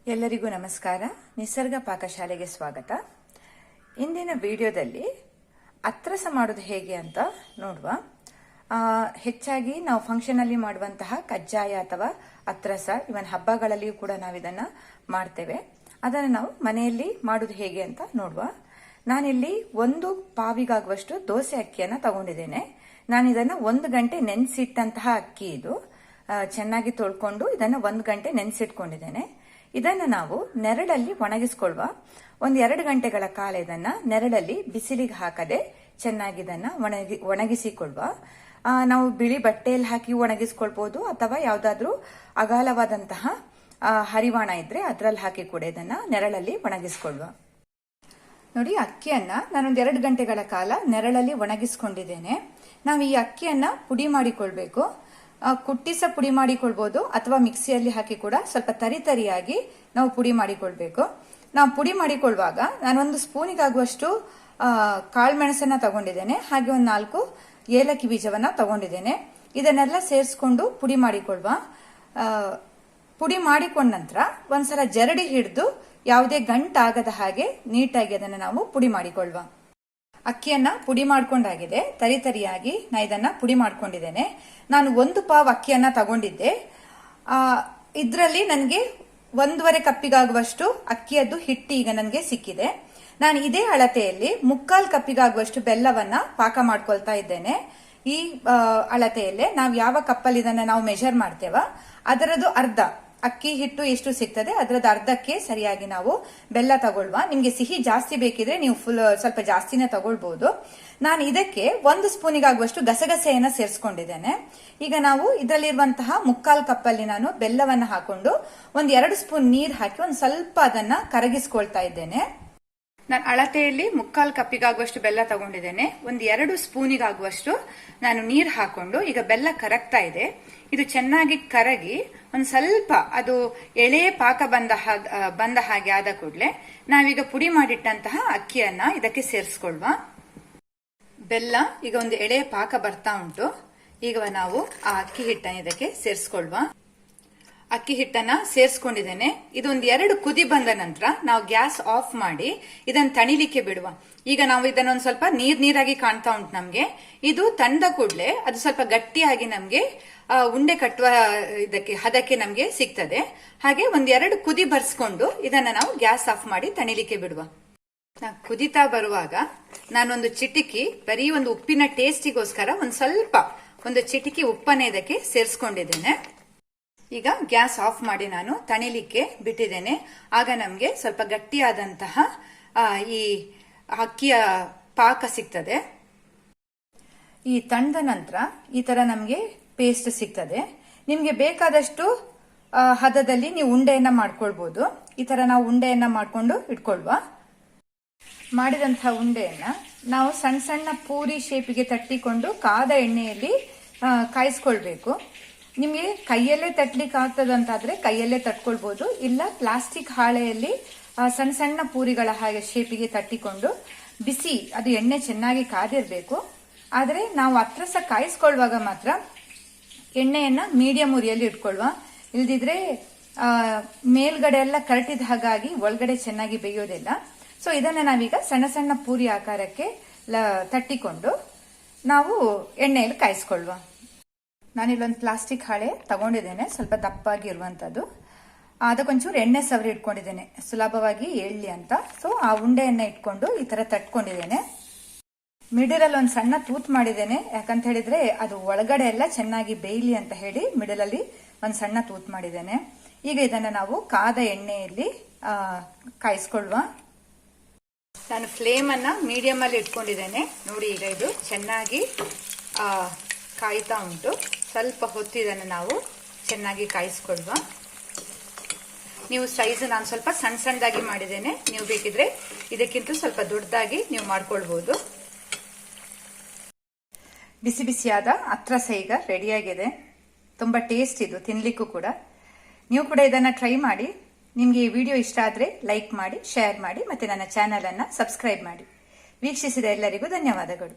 ಎಲ್ಲರಿಗೂ ನಮಸ್ಕಾರ. ನಿಸರ್ಗ ಪಾಕಶಾಲೆಗೆ ಸ್ವಾಗತ. ಇಂದಿನ ವಿಡಿಯೋದಲ್ಲಿ ಅತ್ರಸ ಮಾಡೋದು ಹೇಗೆ ಅಂತ ನೋಡುವ. ಹೆಚ್ಚಾಗಿ ನಾವು ಫಂಕ್ಷನ್ ಅಲ್ಲಿ ಮಾಡುವಂತಹ ಕಜ್ಜಾಯ ಅಥವಾ ಅತ್ರಸ, ಇವನ್ ಹಬ್ಬಗಳಲ್ಲಿಯೂ ಕೂಡ ನಾವು ಇದನ್ನ ಮಾಡ್ತೇವೆ. ಅದನ್ನು ನಾವು ಮನೆಯಲ್ಲಿ ಮಾಡೋದು ಹೇಗೆ ಅಂತ ನೋಡುವ. ನಾನಿಲ್ಲಿ 1 ಪಾವಿಗಾಗುವಷ್ಟು ದೋಸೆ ಅಕ್ಕಿಯನ್ನ ತಗೊಂಡಿದ್ದೇನೆ. ನಾನು ಇದನ್ನ 1 ಗಂಟೆ ನೆನೆಸಿಟ್ಟಂತಹ ಅಕ್ಕಿ ಇದು. ಚೆನ್ನಾಗಿ ತೊಳ್ಕೊಂಡು ಇದನ್ನ 1 ಗಂಟೆ ನೆನೆಸಿಟ್ಕೊಂಡಿದ್ದೇನೆ. ಇದನ್ನ ನಾವು ನೆರಳಲ್ಲಿ ಒಣಗಿಸ್ಕೊಳ್ವಾ. 1-2 ಗಂಟೆಗಳ ಕಾಲ ಇದನ್ನ ನೆರಳಲ್ಲಿ ಬಿಸಿಲಿಗೆ ಹಾಕದೆ ಚೆನ್ನಾಗಿ ಇದನ್ನ ಒಣಗಿಸಿಕೊಳ್ವ. ನಾವು ಬಿಳಿ ಬಟ್ಟೆಯಲ್ಲಿ ಹಾಕಿ ಒಣಗಿಸ್ಕೊಳ್ಬಹುದು, ಅಥವಾ ಯಾವ್ದಾದ್ರೂ ಅಗಾಲವಾದಂತಹ ಹರಿವಾಣ ಇದ್ರೆ ಅದ್ರಲ್ಲಿ ಹಾಕಿ ಕೂಡ ಇದನ್ನ ನೆರಳಲ್ಲಿ ಒಣಗಿಸ್ಕೊಳ್ವ. ನೋಡಿ, ಅಕ್ಕಿಯನ್ನ ನಾನೊಂದು 2 ಗಂಟೆಗಳ ಕಾಲ ನೆರಳಲ್ಲಿ ಒಣಗಿಸ್ಕೊಂಡಿದ್ದೇನೆ. ನಾವು ಈ ಅಕ್ಕಿಯನ್ನ ಪುಡಿ ಮಾಡಿಕೊಳ್ಬೇಕು. ಕುಟ್ಟಿಸ ಪುಡಿ ಮಾಡಿಕೊಳ್ಬಹುದು, ಅಥವಾ ಮಿಕ್ಸಿಯಲ್ಲಿ ಹಾಕಿ ಕೂಡ ಸ್ವಲ್ಪ ತರಿಯಾಗಿ ನಾವು ಪುಡಿ ಮಾಡಿಕೊಳ್ಬೇಕು. ನಾವು ಪುಡಿ ಮಾಡಿಕೊಳ್ಳುವಾಗ ನಾನೊಂದು ಸ್ಪೂನಿಗಾಗುವಷ್ಟು ಕಾಳುಮೆಣಸನ್ನ ತಗೊಂಡಿದ್ದೇನೆ. ಹಾಗೆ 4 ಏಲಕ್ಕಿ ಬೀಜವನ್ನ ತಗೊಂಡಿದ್ದೇನೆ. ಇದನ್ನೆಲ್ಲ ಸೇರಿಸ್ಕೊಂಡು ಪುಡಿ ಮಾಡಿಕೊಳ್ಳುವ. ಪುಡಿ ಮಾಡಿಕೊಂಡ ನಂತರ ಒಂದ್ಸಲ ಜರಡಿ ಹಿಡಿದು ಯಾವುದೇ ಗಂಟಾಗದ ಹಾಗೆ ನೀಟಾಗಿ ಅದನ್ನ ನಾವು ಪುಡಿ ಮಾಡಿಕೊಳ್ಳುವ. ಅಕ್ಕಿಯನ್ನ ಪುಡಿ ಮಾಡ್ಕೊಂಡಾಗಿದೆ, ತರಿಯಾಗಿ ನಾ ಇದನ್ನ ಪುಡಿ ಮಾಡ್ಕೊಂಡಿದ್ದೇನೆ. ನಾನು 1 ಪಾವ್ ಅಕ್ಕಿಯನ್ನ ತಗೊಂಡಿದ್ದೆ. ಇದ್ರಲ್ಲಿ ನನಗೆ 1.5 ಕಪ್ಪಿಗಾಗುವಷ್ಟು ಅಕ್ಕಿಯದ್ದು ಹಿಟ್ಟು ಈಗ ನನಗೆ ಸಿಕ್ಕಿದೆ. ನಾನು ಇದೇ ಅಳತೆಯಲ್ಲಿ 3/4 ಕಪ್ಪಿಗಾಗುವಷ್ಟು ಬೆಲ್ಲವನ್ನ ಪಾಕ ಮಾಡ್ಕೊಳ್ತಾ ಇದ್ದೇನೆ. ಈ ಅಳತೆಯಲ್ಲೇ ನಾವು ಯಾವ ಕಪ್ಪಲ್ಲಿ ಇದನ್ನ ನಾವು ಮೆಜರ್ ಮಾಡ್ತೇವ ಅದರದ್ದು ಅರ್ಧ, ಅಕ್ಕಿ ಹಿಟ್ಟು ಎಷ್ಟು ಸಿಗ್ತದೆ ಅದರದ್ದು ಅರ್ಧಕ್ಕೆ ಸರಿಯಾಗಿ ನಾವು ಬೆಲ್ಲ ತಗೊಳ್ಳುವ. ನಿಮ್ಗೆ ಸಿಹಿ ಜಾಸ್ತಿ ಬೇಕಿದ್ರೆ ನೀವು ಸ್ವಲ್ಪ ಜಾಸ್ತಿನೇ ತಗೊಳ್ಬಹುದು. ನಾನು ಇದಕ್ಕೆ 1 ಸ್ಪೂನಿಗಾಗುವಷ್ಟು ಗಸಗಸೆಯನ್ನ ಸೇರಿಸ್ಕೊಂಡಿದ್ದೇನೆ. ಈಗ ನಾವು ಇದರಲ್ಲಿರುವಂತಹ 3/4 ಕಪ್ಪಲ್ಲಿ ನಾನು ಬೆಲ್ಲವನ್ನ ಹಾಕೊಂಡು 1-2 ಸ್ಪೂನ್ ನೀರ್ ಹಾಕಿ ಒಂದ್ ಸ್ವಲ್ಪ ಅದನ್ನ ಕರಗಿಸ್ಕೊಳ್ತಾ ಇದ್ದೇನೆ. ನಾನು ಅಳತೆಯಲ್ಲಿ 3/4 ಕಪ್ಪಿಗಾಗುವಷ್ಟು ಬೆಲ್ಲ ತಗೊಂಡಿದ್ದೇನೆ. 1-2 ಸ್ಪೂನಿಗಾಗುವಷ್ಟು ನಾನು ನೀರ್ ಹಾಕೊಂಡು ಈಗ ಬೆಲ್ಲ ಕರಗ್ತಾ ಇದೆ. ಇದು ಚೆನ್ನಾಗಿ ಕರಗಿ ಒಂದ್ ಸ್ವಲ್ಪ ಅದು ಎಳೆ ಪಾಕ ಬಂದ ಹಾಗೆ ಆದ ಕೂಡಲೇ ನಾವೀಗ ಪುಡಿ ಮಾಡಿಟ್ಟಂತಹ ಅಕ್ಕಿಯನ್ನ ಇದಕ್ಕೆ ಸೇರಿಸ್ಕೊಳ್ವಾ. ಬೆಲ್ಲ ಈಗ ಒಂದು ಎಳೆ ಪಾಕ ಬರ್ತಾ ಉಂಟು. ಈಗ ನಾವು ಆ ಅಕ್ಕಿ ಹಿಟ್ಟನ್ನ ಇದಕ್ಕೆ ಸೇರಿಸ್ಕೊಳ್ವಾ. ಅಕ್ಕಿ ಹಿಟ್ಟನ್ನ ಸೇರಿಸ್ಕೊಂಡಿದ್ದೇನೆ. ಇದೊಂದು 2 ಕುದಿ ಬಂದ ನಂತರ ನಾವು ಗ್ಯಾಸ್ ಆಫ್ ಮಾಡಿ ಇದನ್ನ ತಣಿಲಿಕ್ಕೆ ಬಿಡುವ. ಈಗ ನಾವು ಇದನ್ನೊಂದು ಸ್ವಲ್ಪ ನೀರಾಗಿ ಕಾಣ್ತಾ ಉಂಟು ನಮ್ಗೆ. ಇದು ತಂದ ಕೂಡಲೇ ಅದು ಸ್ವಲ್ಪ ಗಟ್ಟಿಯಾಗಿ ನಮ್ಗೆ ಉಂಡೆ ಕಟ್ಟುವ ಹದಕ್ಕೆ ನಮ್ಗೆ ಸಿಗ್ತದೆ. ಹಾಗೆ 1-2 ಕುದಿ ಬರ್ಸ್ಕೊಂಡು ಇದನ್ನ ನಾವು ಗ್ಯಾಸ್ ಆಫ್ ಮಾಡಿ ತಣಿಲಿಕ್ಕೆ ಬಿಡುವ. ಕುದಿತಾ ಬರುವಾಗ ನಾನೊಂದು ಚಿಟಿಕಿ ಬರೀ ಒಂದು ಉಪ್ಪಿನ ಟೇಸ್ಟಿಗೋಸ್ಕರ ಒಂದು ಚಿಟಿಕಿ ಉಪ್ಪನ್ನ ಇದಕ್ಕೆ ಸೇರಿಸ್ಕೊಂಡಿದ್ದೇನೆ. ಈಗ ಗ್ಯಾಸ್ ಆಫ್ ಮಾಡಿ ನಾನು ತಣಿಲಿಕ್ಕೆ ಬಿಟ್ಟಿದ್ದೇನೆ. ಆಗ ನಮ್ಗೆ ಸ್ವಲ್ಪ ಗಟ್ಟಿಯಾದಂತಹ ಈ ಅಕ್ಕಿಯ ಪಾಕ ಸಿಗ್ತದೆ. ಈ ತಣ್ಣದ ನಂತರ ಈ ತರ ನಮ್ಗೆ ಪೇಸ್ಟ್ ಸಿಗ್ತದೆ. ನಿಮ್ಗೆ ಬೇಕಾದಷ್ಟು ಹದದಲ್ಲಿ ನೀವು ಉಂಡೆಯನ್ನ ಮಾಡ್ಕೊಳ್ಬಹುದು. ಈ ತರ ನಾವು ಉಂಡೆಯನ್ನ ಮಾಡ್ಕೊಂಡು ಇಟ್ಕೊಳ್ವ. ಮಾಡಿದಂತಹ ಉಂಡೆಯನ್ನ ನಾವು ಸಣ್ಣ ಸಣ್ಣ ಪೂರಿ ಶೇಪಿಗೆ ತಟ್ಟಿಕೊಂಡು ಕಾದ ಎಣ್ಣೆಯಲ್ಲಿ ಕಾಯಿಸ್ಕೊಳ್ಬೇಕು. ನಿಮ್ಗೆ ಕೈಯಲ್ಲೇ ತಟ್ಲಿಕ್ಕೆ ಆಗ್ತದಂತಾದ್ರೆ ಕೈಯಲ್ಲೇ ತಟ್ಕೊಳ್ಬಹುದು. ಇಲ್ಲ ಪ್ಲಾಸ್ಟಿಕ್ ಹಾಳೆಯಲ್ಲಿ ಸಣ್ಣ ಸಣ್ಣ ಪೂರಿಗಳ ಹಾಗೆ ಶೇಪಿಗೆ ತಟ್ಟಿಕೊಂಡು ಬಿಸಿ, ಅದು ಎಣ್ಣೆ ಚೆನ್ನಾಗಿ ಕಾದಿರ್ಬೇಕು. ಆದ್ರೆ ನಾವು ಅತ್ರಸ ಕಾಯಿಸ್ಕೊಳ್ಳುವಾಗ ಮಾತ್ರ ಎಣ್ಣೆಯನ್ನ ಮೀಡಿಯಂ ಉರಿಯಲ್ಲಿ ಇಟ್ಕೊಳ್ವಾ. ಇಲ್ದಿದ್ರೆ ಮೇಲ್ಗಡೆ ಎಲ್ಲ ಕರಟಿದ ಹಾಗಾಗಿ ಒಳಗಡೆ ಚೆನ್ನಾಗಿ ಬೇಯೋದಿಲ್ಲ. ಸೊ ಇದನ್ನ ನಾವೀಗ ಸಣ್ಣ ಸಣ್ಣ ಪೂರಿ ಆಕಾರಕ್ಕೆ ತಟ್ಟಿಕೊಂಡು ನಾವು ಎಣ್ಣೆಯಲ್ಲಿ ಕಾಯಿಸ್ಕೊಳ್ವಾ. ನಾನಿಲ್ಲೊಂದು ಪ್ಲಾಸ್ಟಿಕ್ ಹಾಳೆ ತಗೊಂಡಿದ್ದೇನೆ, ಸ್ವಲ್ಪ ದಪ್ಪಾಗಿರುವಂತದ್ದು. ಅದಕ್ಕೊಂಚೂರು ಎಣ್ಣೆ ಸವರಿ ಇಟ್ಕೊಂಡಿದ್ದೇನೆ ಸುಲಭವಾಗಿ ಏಳ್ಲಿ ಅಂತ. ಸೊ ಆ ಉಂಡೆಯನ್ನ ಇಟ್ಕೊಂಡು ಈ ತರ ತಟ್ಕೊಂಡಿದ್ದೇನೆ. ಮಿಡಲ್ ಅಲ್ಲಿ ಒಂದು ಸಣ್ಣ ತೂತ್ ಮಾಡಿದ್ದೇನೆ, ಯಾಕಂತ ಹೇಳಿದ್ರೆ ಅದು ಒಳಗಡೆ ಎಲ್ಲ ಚೆನ್ನಾಗಿ ಬೇಯ್ಲಿ ಅಂತ ಹೇಳಿ ಮಿಡಲ್ ಅಲ್ಲಿ ಒಂದು ಸಣ್ಣ ತೂತ್ ಮಾಡಿದ್ದೇನೆ. ಈಗ ಇದನ್ನ ನಾವು ಕಾದ ಎಣ್ಣೆಯಲ್ಲಿ ಕಾಯಿಸ್ಕೊಳ್ವಾ. ನಾನು ಫ್ಲೇಮ್ ಅನ್ನ ಮೀಡಿಯಂ ಅಲ್ಲಿ ಇಟ್ಕೊಂಡಿದ್ದೇನೆ. ನೋಡಿ, ಈಗ ಇದು ಚೆನ್ನಾಗಿ ಕಾಯ್ತಾ ಉಂಟು. ಸ್ವಲ್ಪ ಹೊತ್ತು ಇದನ್ನು ನಾವು ಚೆನ್ನಾಗಿ ಕಾಯಿಸ್ಕೊಳ್ವಾ. ನೀವು ಸೈಜ್ ನಾನು ಸ್ವಲ್ಪ ಸಣ್ಣದಾಗಿ ಮಾಡಿದ್ದೇನೆ. ನೀವು ಬೇಕಿದ್ರೆ ಇದಕ್ಕಿಂತ ಸ್ವಲ್ಪ ದೊಡ್ಡದಾಗಿ ನೀವು ಮಾಡ್ಕೊಳ್ಬಹುದು. ಬಿಸಿ ಬಿಸಿಯಾದ ಅತ್ರಸ ಈಗ ರೆಡಿಯಾಗಿದೆ. ತುಂಬಾ ಟೇಸ್ಟ್ ಇದು, ತಿನ್ಲಿಕ್ಕೂ ಕೂಡ. ನೀವು ಕೂಡ ಇದನ್ನ ಟ್ರೈ ಮಾಡಿ. ನಿಮ್ಗೆ ಈ ವಿಡಿಯೋ ಇಷ್ಟ ಆದ್ರೆ ಲೈಕ್ ಮಾಡಿ, ಶೇರ್ ಮಾಡಿ, ಮತ್ತೆ ನನ್ನ ಚಾನೆಲ್ ಅನ್ನ ಸಬ್ಸ್ಕ್ರೈಬ್ ಮಾಡಿ. ವೀಕ್ಷಿಸಿದ ಎಲ್ಲರಿಗೂ ಧನ್ಯವಾದಗಳು.